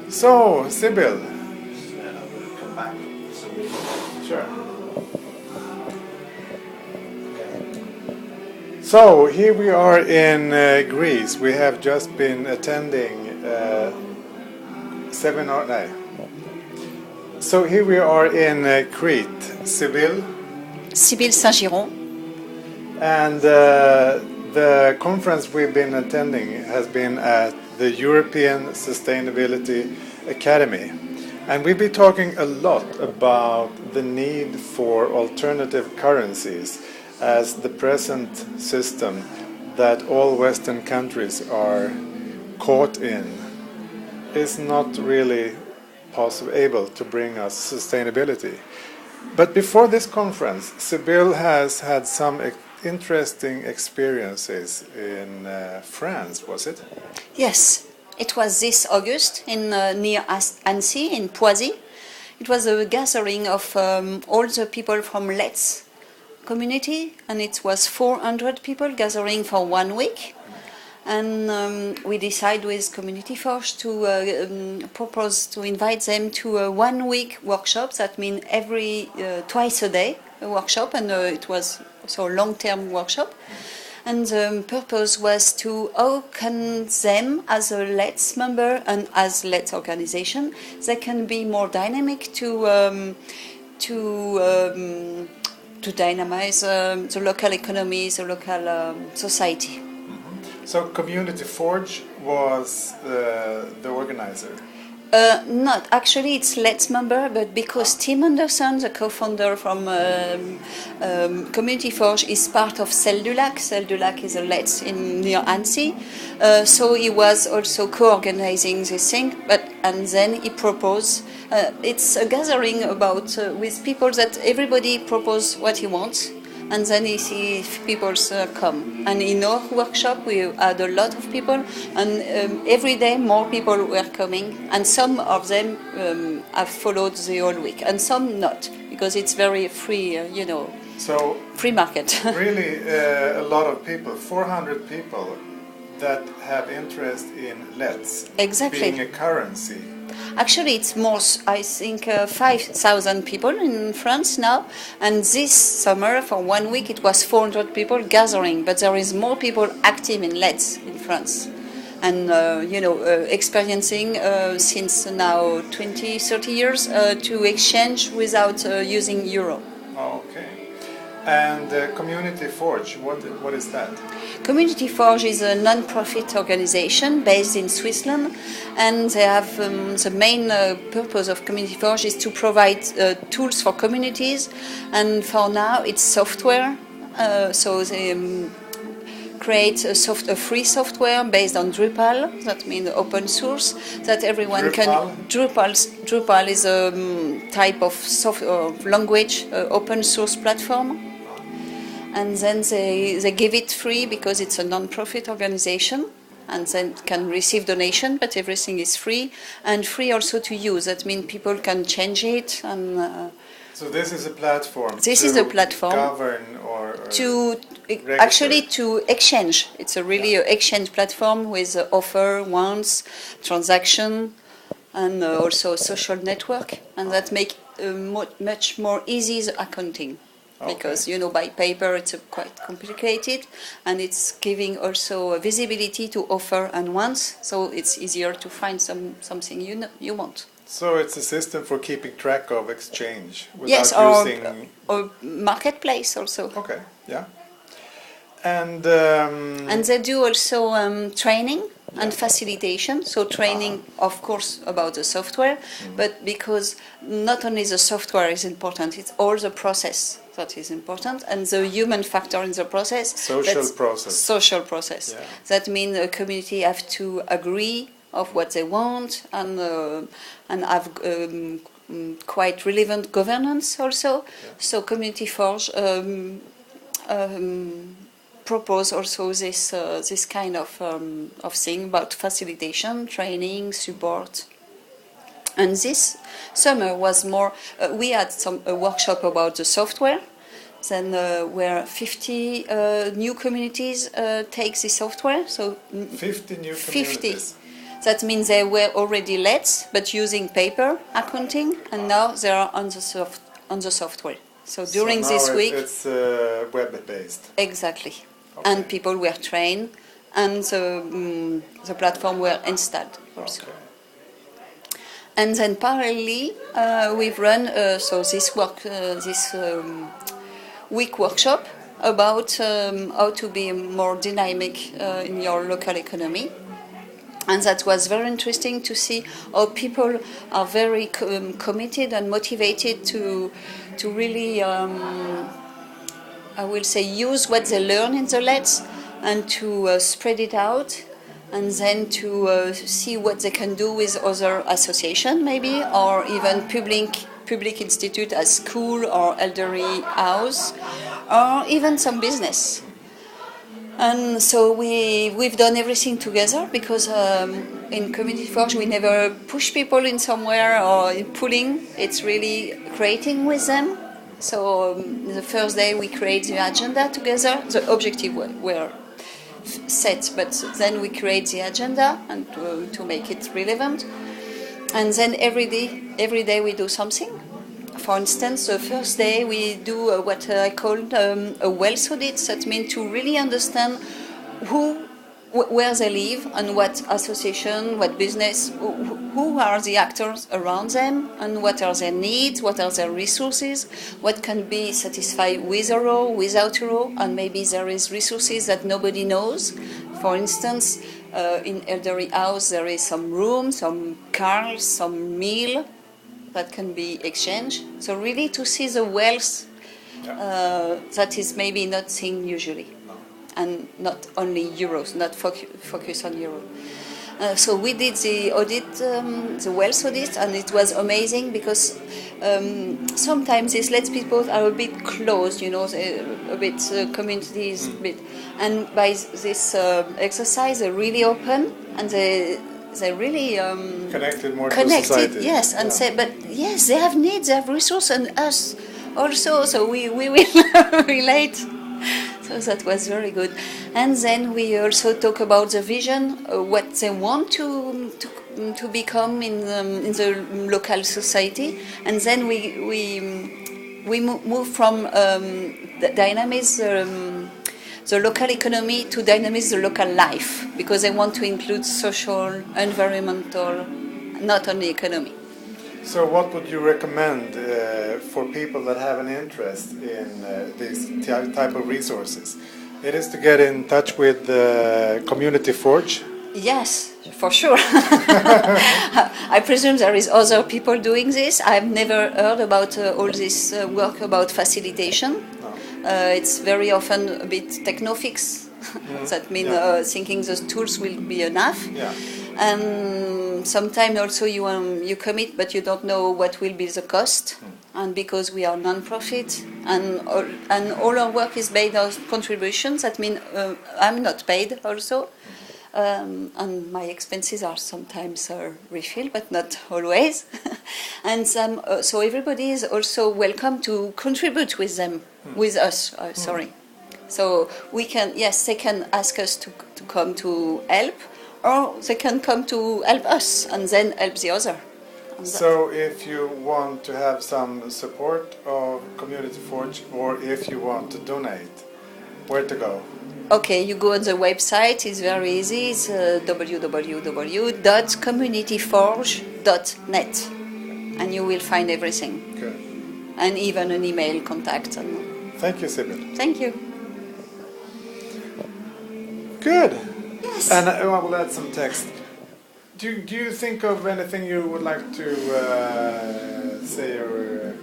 So, Sybille. Come back. Sure. So, here we are in Greece. We have just been attending seminar. No. So, here we are in Crete, Sybille. Sybille Saint Girons. And the conference we've been attending has been at the European Sustainability Academy. And we've been talking a lot about the need for alternative currencies, as the present system that all Western countries are caught in is not really able to bring us sustainability. But before this conference, Sybille has had some interesting experiences in France, was it? Yes, it was this August in near Annecy in Poisy. It was a gathering of all the people from Let's community, and it was 400 people gathering for 1 week. And we decided with Community Forge to propose to invite them to a 1 week workshop. That means twice a day a workshop, and it was so long-term workshop. And the purpose was to how can them as a Let's member and as Let's organization, they can be more dynamic to dynamize the local economy, the local society. Mm-hmm. So Community Forge was the organizer? Not actually, it's Let's member, but because Tim Anderson, the co-founder from Community Forge, is part of Celle du Lac. Celle du Lac is a Let's near Annecy, so he was also co-organizing this thing. And then he proposed. It's a gathering about with people that everybody propose what he wants, and then he see if people come. And in our workshop we had a lot of people, and every day more people were coming, and some of them have followed the whole week, and some not, because it's very free, So free market. Really a lot of people, 400 people that have interest in Let's Exactly. being a currency. Actually, it's more, I think, 5,000 people in France now. And this summer, for 1 week, it was 400 people gathering. But there is more people active in Let's in France. And, experiencing since now 20, 30 years to exchange without using euro. Okay. And Community Forge, what is that? Community Forge is a non-profit organization based in Switzerland, and they have the main purpose of Community Forge is to provide tools for communities, and for now it's software. So they create a free software based on Drupal, that means open source, that everyone can. Drupal is a type of language open source platform. And then they give it free because it's a non-profit organization, and then can receive donation, but everything is free, and free also to use. That means people can change it. And so this is a platform. This is a platform govern or to register. Actually to exchange. It's a really exchange platform with offer, wants, transaction, and also social network, and that make much more easy the accounting. Because by paper it's quite complicated, and it's giving also visibility to offer and wants, so it's easier to find something you want. So it's a system for keeping track of exchange without yes, using... or marketplace also. Okay, yeah. And they do also training and facilitation. So training, of course, about the software, but because not only the software is important, it's all the process that is important, and the human factor in the process. Social process. Yeah. That means a community have to agree of what they want, and have quite relevant governance also. Yeah. So Community Forge propose also this kind of thing about facilitation, training, support. And this summer was more. We had a workshop about the software. then where 50 new communities take the software. So 50 new 50. communities. That means they were already let, but using paper accounting, and now they are on the software. So during now this week, it's web-based. exactly, Okay. and people were trained, and the platform were installed also. Okay. And then parallelly, we've run this week workshop about how to be more dynamic in your local economy. And that was very interesting to see how people are very committed and motivated to really, I will say, use what they learn in the LETs and to spread it out, and then to see what they can do with other associations maybe, or even public institute as school or elderly house, or even some business. And so we've done everything together, because in Community Forge we never push people in somewhere or in pulling. It's really creating with them. So the first day we create the agenda together. The objective were set, but then we create the agenda and to make it relevant. And then every day we do something. For instance, the first day we do what I called a wealth audit. That means to really understand where they live and what association, what business, who are the actors around them, and what are their needs, what are their resources, what can be satisfied with a row, without a row, and maybe there is resources that nobody knows. For instance, in elderly house there is some room, some cars, some meal that can be exchanged. So really to see the wealth that is maybe not seen usually. And not only euros, not focus on euros. So we did the audit, the wealth audit, and it was amazing, because sometimes these let people are a bit closed, a bit communities, a bit. And by this exercise, they're really open, and they really connected more to society. Yes, and say, but yes, they have needs, they have resources, and us also. So we will relate. So that was very good. And then we also talk about the vision, what they want to become in the local society, and then we move from the dynamism, the local economy, to dynamism the local life, because they want to include social, environmental, not only economy. So what would you recommend for people that have an interest in these type of resources? It is to get in touch with Community Forge? Yes, for sure. I presume there is other people doing this. I've never heard about all this work about facilitation. No. It's very often a bit technofix. That means thinking those tools will be enough. Yeah. And sometimes also you commit, but you don't know what will be the cost. And because we are non-profit, and all our work is based on contributions, that means I'm not paid also. And my expenses are sometimes refilled, but not always. And so everybody is also welcome to contribute with them, with us. Sorry. So we can, yes, they can ask us to come to help, or they can come to help us and then help the other. So if you want to have some support of Community Forge, or if you want to donate, where to go? Okay, you go on the website, it's very easy, it's www.communityforge.net, and you will find everything. Good. And even an email contact. Thank you, Sybille. Thank you. Good. Yes. And I will add some text. Do you think of anything you would like to say or